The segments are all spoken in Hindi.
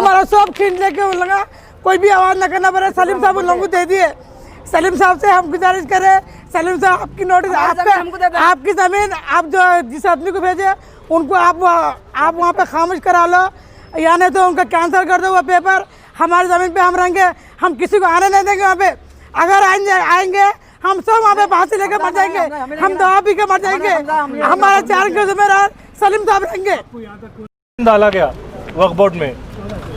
हमारा सब खींच लेके वो लगा, कोई भी आवाज़ ना करना पड़े। सलीम साहब उन लोगों को दे दिए। सलीम साहब से हम गुजारिश करें, सलीम साहब आपकी नोटिस, आपकी ज़मीन आप जो जिस आदमी को भेजे उनको आप वहाँ पे खामोश करा लो, या नहीं तो उनका कैंसिल कर दो वो पेपर। हमारी ज़मीन पे हम रहेंगे, हम किसी को आने नहीं देंगे वहाँ पे। अगर आएंगे हम सब वहाँ पे फांसी लेकर मर जाएंगे, हम दवा पी के मर जाएंगे। हमारे 4 के ज़िम्मेदार सलीम साहब रहेंगे। डाला गया वक्फ बोर्ड में,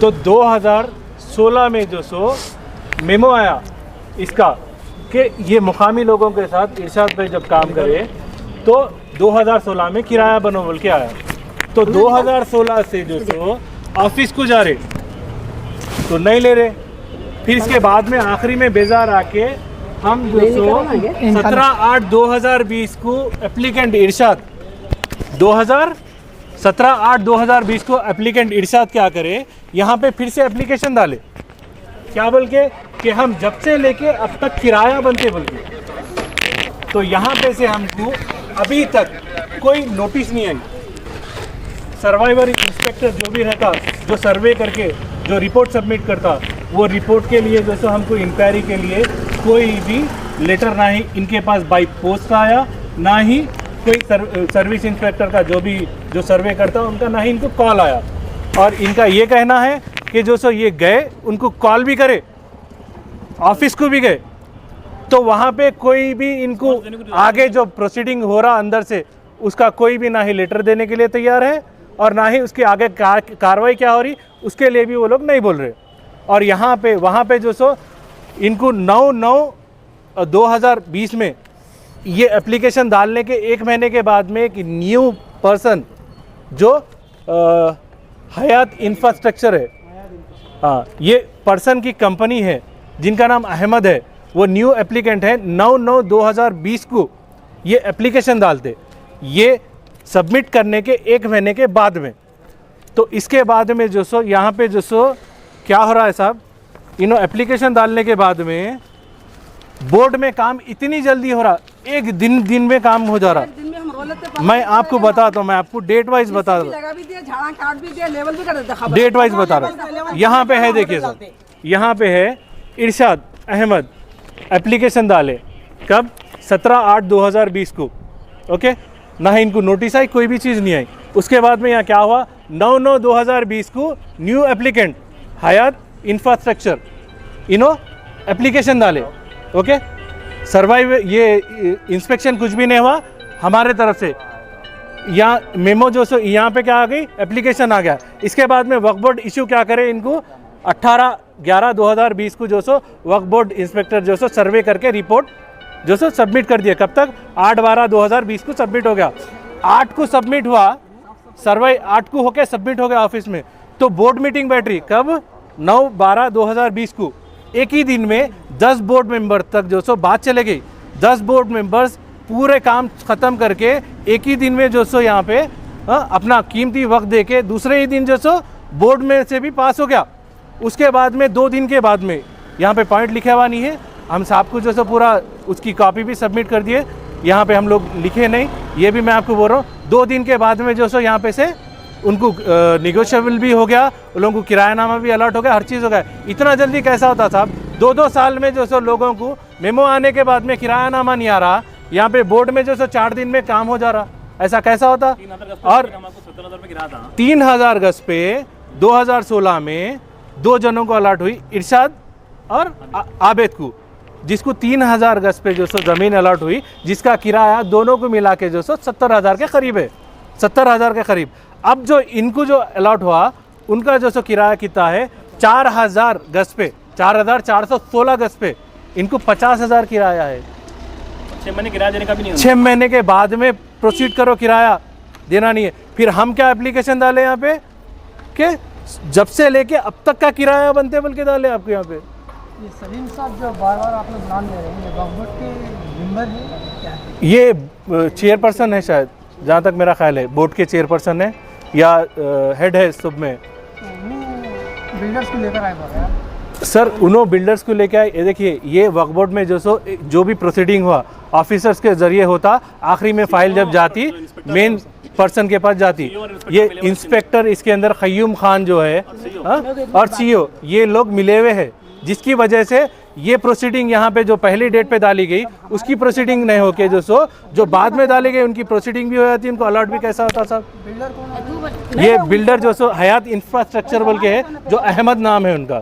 तो 2016 में जो सो मेमो आया इसका कि ये मुकामी लोगों के साथ इरशाद भाई जब काम करे तो 2016 में किराया बनो बोल के आया। तो 2016 से जो सो ऑफिस को जा रहे तो नहीं ले रहे। फिर इसके बाद में आखिरी में बेजार आके हम जो सो 17/8/2020 को एप्लीकेंट इरशाद 17/8/2020 को एप्लीकेंट इरशाद क्या करे, यहाँ पे फिर से एप्लीकेशन डाले क्या बोल के कि हम जब से लेके अब तक किराया बनते बोल के। तो यहाँ पे से हमको अभी तक कोई नोटिस नहीं आई। सर्वाइवर इंस्पेक्टर जो भी रहता, जो सर्वे करके जो रिपोर्ट सबमिट करता, वो रिपोर्ट के लिए जो सो हमको इंक्वायरी के लिए कोई भी लेटर ना ही इनके पास बाई पोस्ट आया, ना ही कोई सर्विस इंस्पेक्टर का जो सर्वे करता उनका ना ही इनको कॉल आया। और इनका ये कहना है कि जो सो ये गए उनको कॉल भी करे, ऑफिस को भी गए, तो वहाँ पे कोई भी इनको आगे जो प्रोसीडिंग हो रहा अंदर से उसका कोई भी ना ही लेटर देने के लिए तैयार है और ना ही उसके आगे कार्रवाई क्या हो रही उसके लिए भी वो लोग नहीं बोल रहे। और यहाँ पे वहाँ पे जो सो इनको 9/9/2020 में ये एप्लीकेशन डालने के 1 महीने के बाद में एक न्यू पर्सन जो हयात इंफ्रास्ट्रक्चर है, हाँ, ये पर्सन की कंपनी है जिनका नाम अहमद है, वो न्यू एप्लीकेंट है। 9/9/2020 को ये एप्लीकेशन डालते, ये सबमिट करने के 1 महीने के बाद में। तो इसके बाद में जो सो यहाँ पे जो सो क्या हो रहा है साहब, इन्हों एप्लीकेशन डालने के बाद में बोर्ड में काम इतनी जल्दी हो रहा, एक दिन में काम हो जा रहा। मैं आपको बताता हूँ, मैं आपको डेट वाइज बता रहा हूँ, डेट वाइज बता रहा हूँ। यहाँ पे है, देखिए सर, यहाँ पे है इरशाद अहमद एप्लीकेशन डाले कब 17/8/2020 को, ओके, ना ही इनको नोटिस आई, कोई भी चीज़ नहीं आई। उसके बाद में यहाँ क्या हुआ, 9/9/2020 को न्यू एप्लीकेंट हयात इंफ्रास्ट्रक्चर इन्हों एप्लीकेशन डाले, ओके, सर्वाइव ये इंस्पेक्शन कुछ भी नहीं हुआ हमारे तरफ से। यहाँ मेमो जो सो यहाँ पे क्या आ गई, एप्लीकेशन आ गया। इसके बाद में वक्फ बोर्ड इशू क्या करे, इनको 18/11/2020 को जो सो वक्फ बोर्ड इंस्पेक्टर जो सो सर्वे करके रिपोर्ट जो सो सबमिट कर दिया। कब तक, 8/12/2020 को सबमिट हो गया। 8 को सबमिट हुआ, सर्वे 8 को होके सबमिट हो गया ऑफिस में। तो बोर्ड मीटिंग बैठ रही कब, 9/12/2020 को। एक ही दिन में 10 बोर्ड मेंबर तक जो सो बात चले गई। 10 बोर्ड मेंबर्स पूरे काम ख़त्म करके एक ही दिन में जो सो यहाँ पे अपना कीमती वक्त दे के दूसरे ही दिन जो सो बोर्ड में से भी पास हो गया। उसके बाद में 2 दिन के बाद में यहाँ पे पॉइंट लिखा हुआ नहीं है, हम साहब को जो सो पूरा उसकी कॉपी भी सबमिट कर दिए, यहाँ पे हम लोग लिखे नहीं, ये भी मैं आपको बोल रहा हूँ। 2 दिन के बाद में जो सो यहाँ पे से उनको निगोशिएबल भी हो गया, उन लोगों को किरायानामा भी अलर्ट हो गया, हर चीज़ हो गया। इतना जल्दी कैसा होता साहब, 2-2 साल में जो सो लोगों को मेमो आने के बाद में किरायानामा नहीं आ रहा, यहाँ पे बोर्ड में जो सो 4 दिन में काम हो जा रहा, ऐसा कैसा होता। और 3000 गज पे 2016 में 2 जनों को अलर्ट हुई, इरशाद और आबिद को, जिसको 3000 गज पे जो सो ज़मीन अलर्ट हुई, जिसका किराया दोनों को मिला के जो सो 70,000 के करीब है, 70,000 के करीब। अब जो इनको जो अलॉट हुआ उनका जो सो किराया कितना है, 4000 गज पे, 4416 गज पे इनको 50,000 किराया है। 6 महीने किराया देने का भी नहीं है। 6 महीने के बाद में प्रोसीड करो, किराया देना नहीं है। फिर हम क्या एप्लीकेशन डाले यहाँ पे कि जब से लेके अब तक का किराया बनते बोल के डाले आपको यहाँ पे। ये सलीम साहब जो बार-बार आप लोग नाम ले रहे हैं, ये वक्फ बोर्ड के मेंबर हैं क्या है? ये चेयरपर्सन है शायद, जहाँ तक मेरा ख्याल है, बोर्ड के चेयरपर्सन है या हेड है सब में। बिल्डर्स को लेकर आए हैं सर, उन्होंने बिल्डर्स को लेकर आए। ये देखिए, ये वक्फ बोर्ड में जो भी प्रोसीडिंग हुआ ऑफिसर्स के जरिए होता, आखिरी में फाइल जब जाती मेन पर्सन के पास जाती। ये इंस्पेक्टर इसके अंदर ख़य्यूम खान जो है और सीईओ ये लोग मिले हुए हैं, जिसकी वजह से ये प्रोसीडिंग यहाँ पे जो पहली डेट पे डाली गई उसकी प्रोसीडिंग नहीं होके जो बाद में डाली गई उनकी प्रोसीडिंग भी हो जाती, उनको अलॉट भी कैसा होता साहब। ये बिल्डर जो सो हयात इंफ्रास्ट्रक्चर बोल के है, जो अहमद नाम है उनका,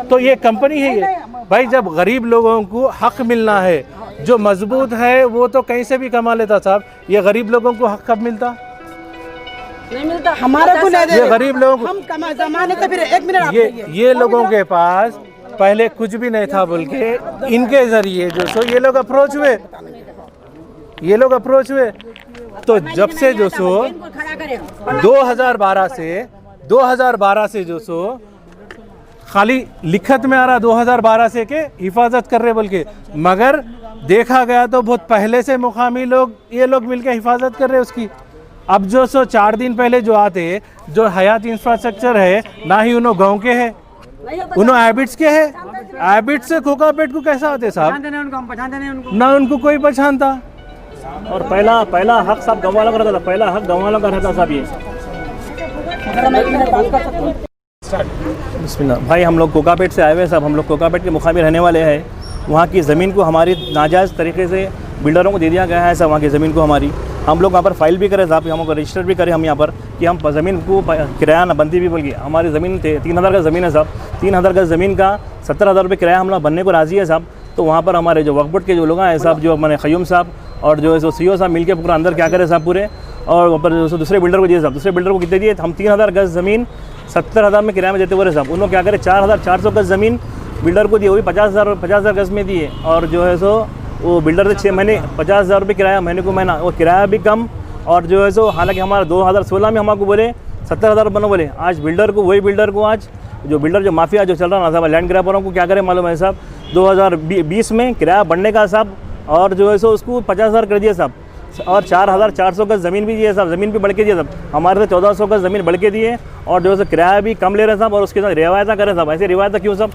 तो ये कंपनी है ये। भाई जब गरीब लोगों को हक मिलना है, जो मजबूत है वो तो कहीं से भी कमा लेता साहब, ये गरीब लोगों को हक कब मिलता? नहीं मिलता हमारे को नहीं दे, ये गरीब लोग हम जमाने तो फिर एक मिनट ये लोगों के पास पहले कुछ भी नहीं था बोल के इनके जरिए जो सो ये लोग अप्रोच हुए, तो जब से जो सो 2012 से जो सो खाली लिखत में आ रहा 2012 से के हिफाजत कर रहे बोल के, मगर देखा गया तो बहुत पहले से मुकामी लोग ये लोग मिलकर हिफाजत कर रहे उसकी। अब जो सो 4 दिन पहले जो आते जो हयात इंफ्रास्ट्रक्चर है, ना ही उन्होंने गाँव के है, उन्होंने हैबिट्स के है, हैबिट्स से कोकापेट को कैसा आते साहब, ना उनको कोई पहचानता। और पहला हक साहब गाँव वालों का रहता था, पहला हक गाँव वालों का रहता साहब। ये बिस्मिल्लाह भाई, हम लोग कोकापेट से आए हुए साहब, हम लोग कोकापेट के मुकामी रहने वाले हैं। वहाँ की ज़मीन को हमारी नाजायज़ तरीके से बिल्डरों को दे दिया गया है साहब। वहाँ की ज़मीन को हमारी हम लोग वहाँ पर फाइल भी करें साहब, हम लोग रजिस्टर भी करें हम यहाँ पर कि हम ज़मीन को किराया न बंदी भी बोल गई। हमारी ज़मीन 3000 का ज़मीन है साहब, 3000 का ज़मीन का 17,000 रुपये किराया हम लोग बनने को राज़ी है साहब। तो वहाँ पर हमारे जो वक्फ बोर्ड के जो लोग हैं साहब, जो हमारे ख़य्यूम साहब और जो है सो सीईओ साहब मिलकर पूरा अंदर क्या करें साहब पूरे, और वहाँ पर दूसरे बिल्डर को दिए साहब। दूसरे बिल्डर को कितने दिए? हम 3000 गज ज़मीन 70,000 में किराया में देते हुए साहब। उन्होंने क्या करें 4400 गज ज़मीन बिल्डर को दिए, वो भी 50,000 गज में दिए। और जो है सो वो बिल्डर से 6 महीने 50,000 रुपये किराया महीने को महीना, वो किराया भी कम। और जो है सो हालांकि हमारा 2016 में हमको बोले 70,000 बनो बोले, आज बिल्डर को वही बिल्डर को आज जो बिल्डर जो माफिया जो चल रहा था साहब, लैंड ग्रैबरों को क्या करें मालूम है साहब, 2020 में किराया बढ़ने का साहब, और जो है सो उसको 50,000 कर दिया साहब, और 4400 का ज़मीन भी दिए साहब, ज़मीन भी बढ़ के दिए साहब। हमारे से 1400 का ज़मीन बढ़ के दिए, और जो है किराया भी कम ले रहे साहब, और उसके साथ रिवायत करें साहब। ऐसे रिवायत क्यों साहब?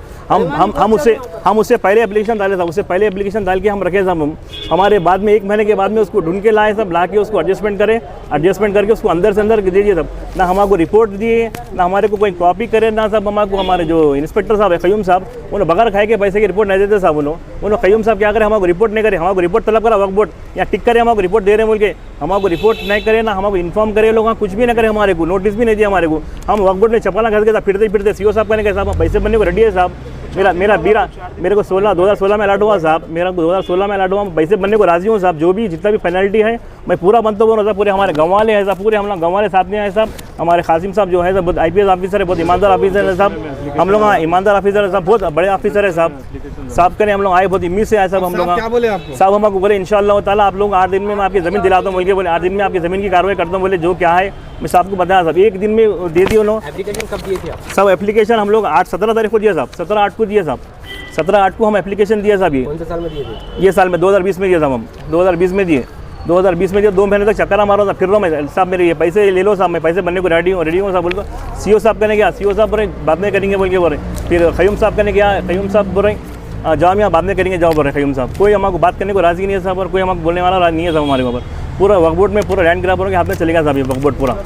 हम उससे पहले एप्लीकेशन डाले साहब, उससे पहले एप्लीकेशन डाल के हम रखे साहब। हम हमारे बाद में 1 महीने के बाद में उसको ढूंढ के लाए सब, ला के उसको एडजस्टमेंट करके उसको अंदर से अंदर दे दिए सब। ना हमको रिपोर्ट दिए, ना हमारे को कोई कॉपी करे, ना साहब हमको हमारे जो इंस्पेक्टर साहब है ख़य्यूम साहब, उन्होंने बगैर खाए के पैसे की रिपोर्ट नहीं देते साहब। उन्होंने ख़य्यूम साहब क्या करें, हमको रिपोर्ट नहीं करे, हमको रिपोर्ट तलब करा वक्फ बोर्ड या टिक करे, हमको रिपोर्ट दे रहे बोल के हमको रिपोर्ट नहीं करे, ना हमको इन्फॉर्म करे लोग, कुछ भी नहीं करे, हमारे को नोटिस भी नहीं दिया हमारे को। हम वक्फ बोर्ड में चपला घर के साथ फिरते सीईओ साहब कहने के साहब पैसे बनने को रेडी है साहब। मेरे को 2016 में अलर्ट हुआ साहब, मेरा 2016 में अलर्ट हुआ, पैसे बनने को राजी हूँ साहब। जो भी जितना भी पेनल्टी है मैं पूरा बनता बोल रहा साहब। पूरे हमारे गाँव वाले हैं साहब, पूरे हम लोग गाँव वाले साथ में आए साहब। हमारे कासिम साहब जो है साहब बहुत IPS ऑफिसर है, बहुत ईमानदार ऑफिसर है साहब। हम लोग ईमानदार ऑफिसर है साहब, बहुत बड़े ऑफिसर है साहब। साहब करें हम लोग आए बहुत उम्मीद से आए साहब। हम लोग क्या बोले आपको साहब? हमको बोले इंशाअल्लाह ताला आप लोग 8 दिन में मैं आपकी ज़मीन दिलाता हूँ बोल, 8 दिन में आपकी ज़मीन की कार्रवाई करता हूँ बोले। जो क्या है मैं साहब को बताया साहब, 1 दिन में दे दी उन्होंने। एप्लीकेशन कब दिए थे साहब? एप्लीकेशन हम लोग 17 तारीख को दिया साहब, 17/8 को दिया साहब, 17/8 को हम एप्लीकेशन दिया साहब। ये कौन से साल में दिए थे? ये साल में 2020 में दिया साहब, हम 2020 में दिए। 2020 में दिया, 2 महीने तक चक्कर मारा था, फिर रहा मैं साहब मेरे ये पैसे ले लो साहब, मैं पैसे बनने को रेडी हूँ साहब। बोल सीईओ साहब कहने गया, सीईओ साहब बोले बाद में करेंगे बोल के बोल रहे। फिर ख़य्यूम साहब कहने गया, ख़य्यूम साहब बोल रहे जाओ यहाँ बाद में करेंगे, जाओ बोल रहे ख़य्यूम साहब। कोई हमको बात करने को राज़ी नहीं है साहब, और कोई हमको बोलने वाला नहीं है साहब। हमारे ऊपर पूरा वक्फ बोर्ड में पूरा लैंड ग्रैबरों के हाथ में चलेगा साहब ये वक्फ बोर्ड पूरा।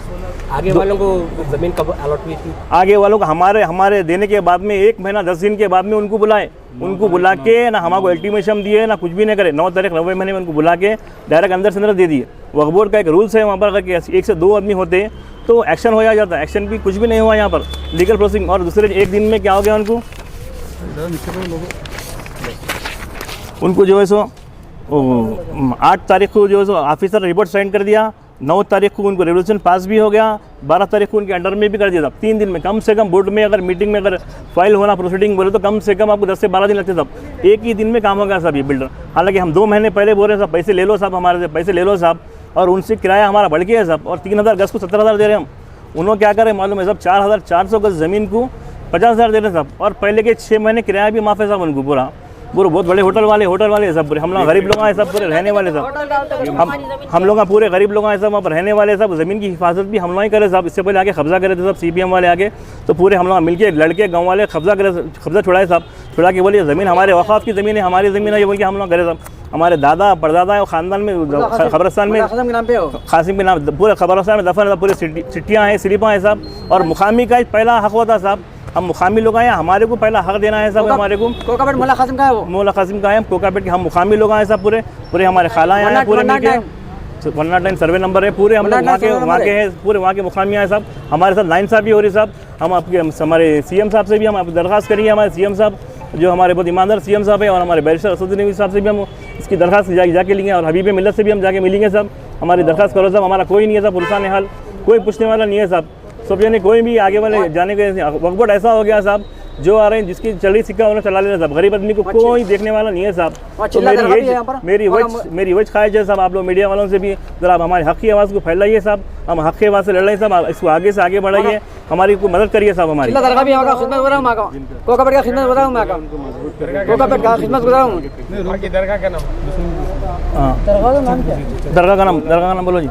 आगे वालों को ज़मीन कब अलॉट हुई थी? आगे वालों को हमारे देने के बाद में 1 महीना 10 दिन के बाद में उनको बुलाए, उनको बुला के ना हमको अल्टीमेटम दिए, ना कुछ भी नहीं करे। 9 तारीख 9वें महीने में उनको बुला के डायरेक्ट अंदर से अंदर दे दिए। वक्फ बोर्ड का एक रूल्स है वहाँ पर, अगर 1 से 2 आदमी होते तो एक्शन हो जाता, एक्शन भी कुछ भी नहीं हुआ यहाँ पर, लीगल प्रोसेसिंग। और दूसरे 1 दिन में क्या हो गया उनको जो है सो 8 तारीख को जो है सो ऑफिसर रिपोर्ट साइन कर दिया, 9 तारीख को उनको रेजोल्यूशन पास भी हो गया, 12 तारीख को उनके अंडर में भी कर दिया था। 3 दिन में कम से कम बोर्ड में अगर मीटिंग में अगर फाइल होना प्रोसीडिंग बोले तो कम से कम आपको 10 से 12 दिन लगते साहब। 1 ही दिन में काम हो गया साहब ये बिल्डर। हालांकि हम 2 महीने पहले बोल रहे हैं साहब पैसे ले लो साहब, हमारे से पैसे ले लो साहब, और उनसे किराया हमारा बढ़ गया है साहब। और 3000 गज को 17,000 दे रहे हैं हम। उन्होंने क्या करें मालूम है साहब, 4400 गज ज़मीन को 50,000 दे रहे हैं साहब, और पहले के 6 महीने किराया भी माफ़ है साहब उनको पूरा। बहुत बड़े होटल वाले सब पूरे, हम लोग गरीब लोग हैं सब पूरे रहने वाले सब, हम लोग पूरे गरीब लोग हैं सब वहाँ पर रहने वाले सब। ज़मीन की हिफाजत भी हम लोग ही करे साहब। इससे पहले आके कब्जा करे थे सब CPM वाले आके, तो पूरे हम लोग मिलके लड़के गाँव वाले कब्जा छुड़ाए साहब, छुड़ा के बोलिए ज़मीन हमारे वक़ाफ़ की ज़मीन है, हमारी ज़मीन है ये बोल के हम लोग करे साहब। हमारे दादा परदादा और ख़ानदान में खबरस्तान में कासिम के नाम पे हो। कासिम के नाम पूरे खबरस्तान में दफन है, पूरे चिट्ठियाँ हैं, स्लिपाँ हैं साहब। और मुकामी का पहला हक होता साहब, हम मुकामी लोग आए, हमारे को पहला हक देना है साहब। हमारे को कोकापेट मोहल्ला कासिम का है वो। मोहल्ला कासिम का है, कोकापेट के हम मुकामी लोग आए साहब। पूरे हमारे खाला आए हैं, पूरे मिलके 109 सर्वे नंबर है, पूरे हम लोग वहाँ के हैं, पूरे वहाँ के मुकामी आए साहब। हमारे साथ लाइन साहब भी हो रही साहब। हम आपके हमारे सीएम साहब से भी हम दरख्वास्त करेंगे, हमारे सीएम साहब जो हमारे बहुत ईमानदार सीएम साहब है, और हमारे बैरिस्टर असदुद्दीन नकवी साहब से भी हम इसकी दरख्वास्त जाके लेंगे, और हबीब मिल्लत से भी हम जाके मिलेंगे साहब। हमारी दरख्वास्त करो साहब, हमारा कोई नहीं है साहब, पुलिसान हाल कोई पूछने वाला नहीं है साहब। सब यानी कोई भी आगे वाले जाने के वक्त बोर्ड ऐसा हो गया साहब, जो आ रहे हैं जिसकी चली सिक्का उन्हें चला लेना साहब। गरीब आदमी को कोई देखने वाला नहीं है साहब। तो मेरी वजह ख्वाहिश है साहब, आप लोग मीडिया वालों से भी जरा हमारे हक की आवाज़ को फैलाइए साहब। हम हक की आवाज़ से लड़ रहे हैं साहब, इसको आगे से आगे बढ़ाइए, हमारी को मदद करिए साहब। हमारी दरगाह भी यहाँ खिदमत हो रहा हूँ, कोकापेट का खिदमत हो रहा हूँ, मैं कोकापेट का खिदमत हो रहा हूँ। दरगाह का नाम बोलो जी।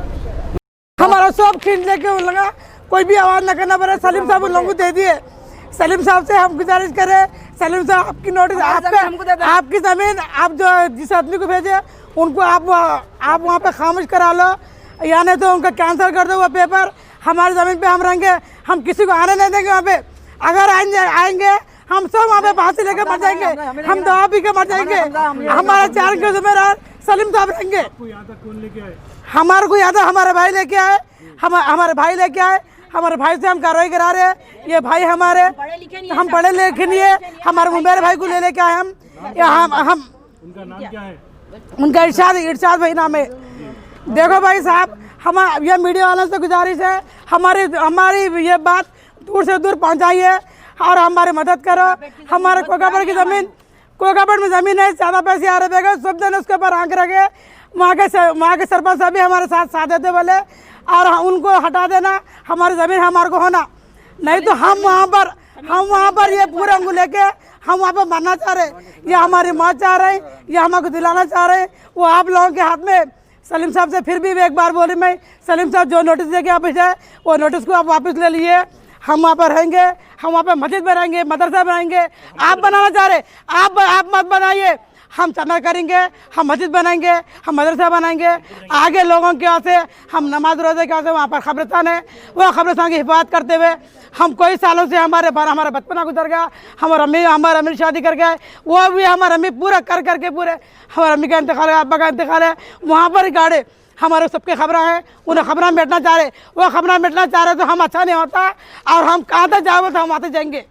हमारा सब खींच लेके उन लगा, कोई भी आवाज़ ना करना पड़े। सलीम साहब उन लोगों को दे दिए। सलीम साहब से हम गुजारिश करें, सलीम साहब आपकी नोटिस, आपकी ज़मीन आप जो जिस आदमी को भेजे उनको आप वहाँ पे खामोश करा लो, या नहीं तो उनका कैंसिल कर दो वो पेपर। हमारी ज़मीन पे हम रहेंगे, हम किसी को आने नहीं देंगे वहाँ पे। अगर आएंगे हम सब वहाँ पे फांसी लेके मर जाएंगे, हम दवा पी के मर जाएंगे। हमारे चार के ज़िम्मेदार सलीम साहब रहेंगे। हमारे को याद है, हमारे भाई लेके आए, हमारे भाई लेके आए, हमारे भाई से हम कार्रवाई करा रहे हैं। ये भाई हमारे, हम पढ़े लिखे नहीं है, हमारे मेरे भाई को लेके आए हम। उनका नाम क्या है? उनका इरशाद भाई नाम है। देखो भाई साहब, हम ये मीडिया वालों से गुजारिश है, हमारी ये बात दूर से दूर पहुंचाइए और हमारी मदद करो। हमारे कोकापेट की ज़मीन, कोकापेट में ज़मीन है, ज़्यादा पैसे आ रहे हैं, सब दिन उसके ऊपर आंख रखे। वहाँ के सरपंच साहब भी हमारे साथ देते बोले, और उनको हटा देना, हमारी ज़मीन हमारे को होना, नहीं तो हम वहाँ पर ये पूरे अंगू लेके हम वहाँ पर मरना चाह रहे, या हमारी मौत चाह रहे हैं, या हमको दिलाना चाह रहे हैं, वो आप लोगों के हाथ में। सलीम साहब से फिर भी एक बार बोली मैं, सलीम साहब जो नोटिस देके वापस जाए वो नोटिस को आप वापस ले लिए। हम वहाँ पर रहेंगे, हम वहाँ पर मस्जिद बनाएंगे, मदरसा बनाएंगे। आप बनाना चाह रहे, आप मत बनाइए, हम चंदा करेंगे, हम मस्जिद बनाएंगे, हम मदरसा बनाएंगे। आगे लोगों के यहाँ से हम नमाज रोज़े के यहाँ से वहाँ पर खबरस्तान है, वो खबरस्तान की हिफाजत करते हुए हम कई सालों से हमारा बचपना गुजर गया। हमारे अम्मी शादी कर गए, वो भी हमारे अम्मी पूरा करके पूरे हमारे अम्मी का इंतकाल है, अब्बा का इंतकाल है, वहाँ पर गाड़े हमारे सबके खबरें हैं, उन्हें खबरें मिटना चाह रहे, वो खबरें मिटना चाह रहे तो हम अच्छा नहीं होता। और हम कहाँ तक जाओगे तो हम वहाँ तक जाएंगे।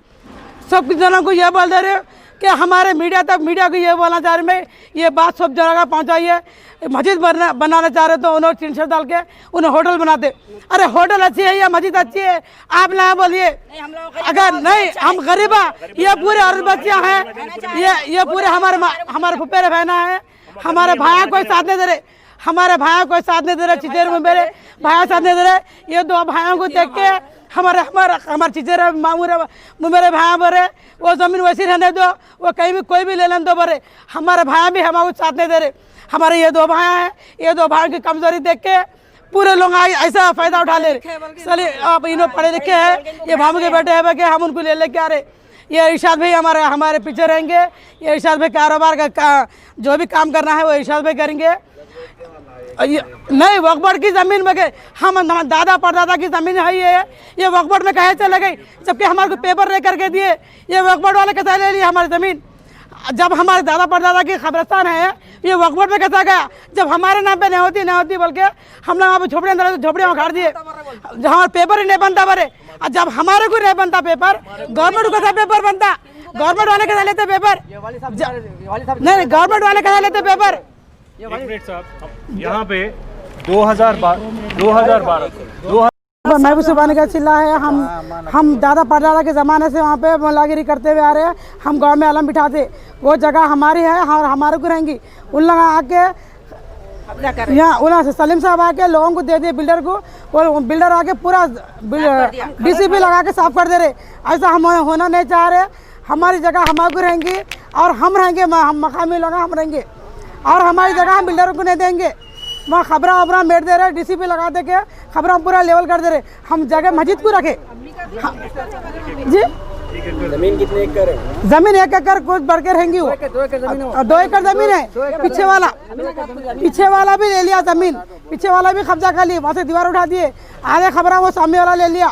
सब जनों को ये बोल दे रहे कि हमारे मीडिया को ये बोलना चाह रहे, मैं ये बात सब जगह पहुंचाइए। मस्जिद बनाना चाह रहे तो उन्होंने टीन शेड डाल के उन्हें होटल बनाते। अरे होटल अच्छी है या मस्जिद अच्छी है, आप ना बोलिए। अगर नहीं, हम गरीब हैं, ये पूरे औरत बच्चियाँ हैं, ये पूरे हमारे फुफेरे बहना है, हमारे भाई कोई साथ नहीं दे रहे, हमारे भाइयों को साथ नहीं दे रहे, चिचेर में मेरे भाई साथ नहीं दे रहे। ये दो भाइयों को देख के हमारे चिचेर मामू मेरे भाई बोरे वो ज़मीन वैसी रहने दो, वो कहीं भी कोई भी ले लेने दो बोरे। हमारे भाई भी हमारे साथ नहीं दे रहे। हमारे ये दो भाई हैं, ये दो भाइयों की कमजोरी देख के पूरे लोग ऐसा फ़ायदा उठा ले रहे। चलिए आप इन्हों पढ़े लिखे हैं, ये मामू के बेटे हैं कि हम उनको ले लेके आ रहे। ये इरशाद भाई हमारे पीछे रहेंगे। ये इरशाद भाई कारोबार का जो भी काम करना है वो इरशाद भाई करेंगे। नहीं, वक्फ बोर्ड की ज़मीन में हम दादा परदादा की ज़मीन है, ये वक्फ बोर्ड में कहे चले गई, जबकि हमारे को पेपर ले करके दिए। ये वक्फ बोर्ड वाले कैसे ले लिए हमारी ज़मीन? जब हमारे दादा परदादा की कब्रिस्तान है, ये वक्फ बोर्ड में कैसा गया? जब हमारे नाम पे नहीं होती बोल के हम लोग वहाँ पर झोपड़ियाँ उखाड़ दिए, जहाँ पेपर ही नहीं बनता बरे। जब हमारे को नहीं बनता पेपर, गवर्नमेंट को कैसा पेपर बनता? गवर्नमेंट वाले कैसे लेते पेपर? नहीं, गवर्नमेंट वाले कैसे लेते पेपर? एक मिनट साहब, यहाँ पे 2012 महबूब सुबानी का चिल्ला है। हम दादा परदादा के ज़माने से वहाँ पे मोलागिरी करते हुए आ रहे हैं। हम गांव में अलम बिठाते, वो जगह हमारी है और हमारे को रहेंगी। उन लोग आके यहाँ उन्होंने से सलीम साहब आके लोगों को दे दिए बिल्डर को, और बिल्डर आके पूरा DCP लगा के साफ कर दे रहे। ऐसा हम होना नहीं चाह रहे। हमारी जगह हमारे को रहेंगी और हम रहेंगे, हम मकामी लोग हम रहेंगे, और हमारी जगह हम बिल्डरों को नहीं देंगे। वहाँ खबरा मेट दे रहे, DCP लगा दे के खबरा पूरा लेवल कर दे रहे। हम जगह मस्जिद को रखे जी, जमीन कितने एकड़ है? जमीन 1 एकड़ कुछ बढ़ के रहेंगी वो। 2 एकड़ जमीन हो। 2 एकड़ जमीन है। पीछे वाला भी ले लिया जमीन, पीछे वाला भी कब्जा कर लिया, वहाँ से दीवार उठा दिए। आधे खबरा वो सामने वाला ले लिया,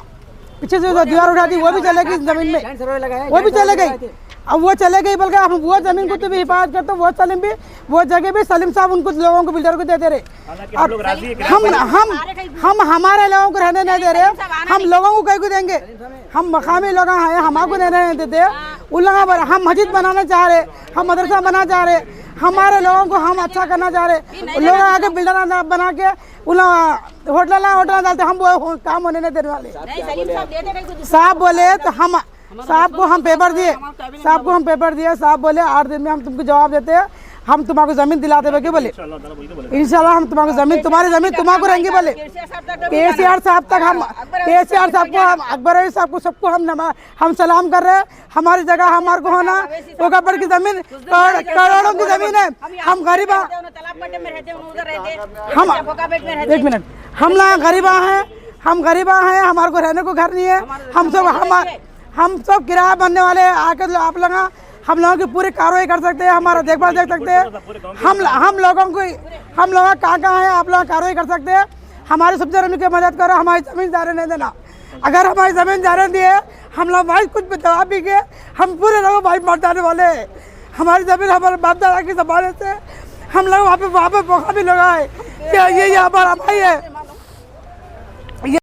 पीछे से जो दीवार उठा दी वो भी चले गई जमीन में, सर्वे लगाया, वो भी चले गई। अब वो चले गई बल्कि हम वो जमीन को तो भी हिफाजत करते, वो सलीम भी वो जगह भी सलीम साहब उनको लोगों को बिल्डर को देते रहे। अब हम हमारे लोगों को रहने नहीं दे रहे, हम लोगों को कहीं को देंगे। हम मकामी लोग हैं, हमको नहीं रहने देते। उन लोगों पर हम मस्जिद बनाना चाह रहे, हम मदरसा बनाना चाह रहे, हमारे लोगों को हम अच्छा करना चाह रहे। लोग आके बिल्डर बना के उन होटल डालते, हम वो काम होने नहीं देने वाले। साहब बोले तो हम साहब को हम पेपर दिए, साहब बोले 8 दिन में हम तुमको जवाब देते हैं, हम तुम्हारे जमीन दिलाते हैं बोले। इंशाल्लाह हम तुम्हारी जमीन तुम्हारे रहेंगे बोले। केसीआर साहब तक हम केसीआर साहब को, हम अकबर साहब को, सबको हम सलाम कर रहे हैं। हमारी जगह हमारे को होना। कोकापेट की जमीन करोड़ों की जमीन है। हम गरीब हैं, हम 1 मिनट, हम लोग गरीबा हैं, हमारे को रहने को घर नहीं है। हम सब किराया बनने वाले हैं। आकर आप लोग हम लोगों की पूरी कार्रवाई कर सकते हैं, हमारा देखभाल देख सकते हैं। हम लोगों कहाँ हैं, आप लोग कार्रवाई कर सकते हैं। हमारे सब जमीन की मदद करो, हमारी ज़मीन जाने नहीं देना। अगर हमारी ज़मीन जाने दिए, हम लोग भाई कुछ जवाब भी के, हम पूरे लोग भाई मर जाने वाले हैं। हमारी ज़मीन हमारे बाप दादा की ज़माने से हम लोग वहाँ पे मौका भी लगाए कि ये हमारा भाई है,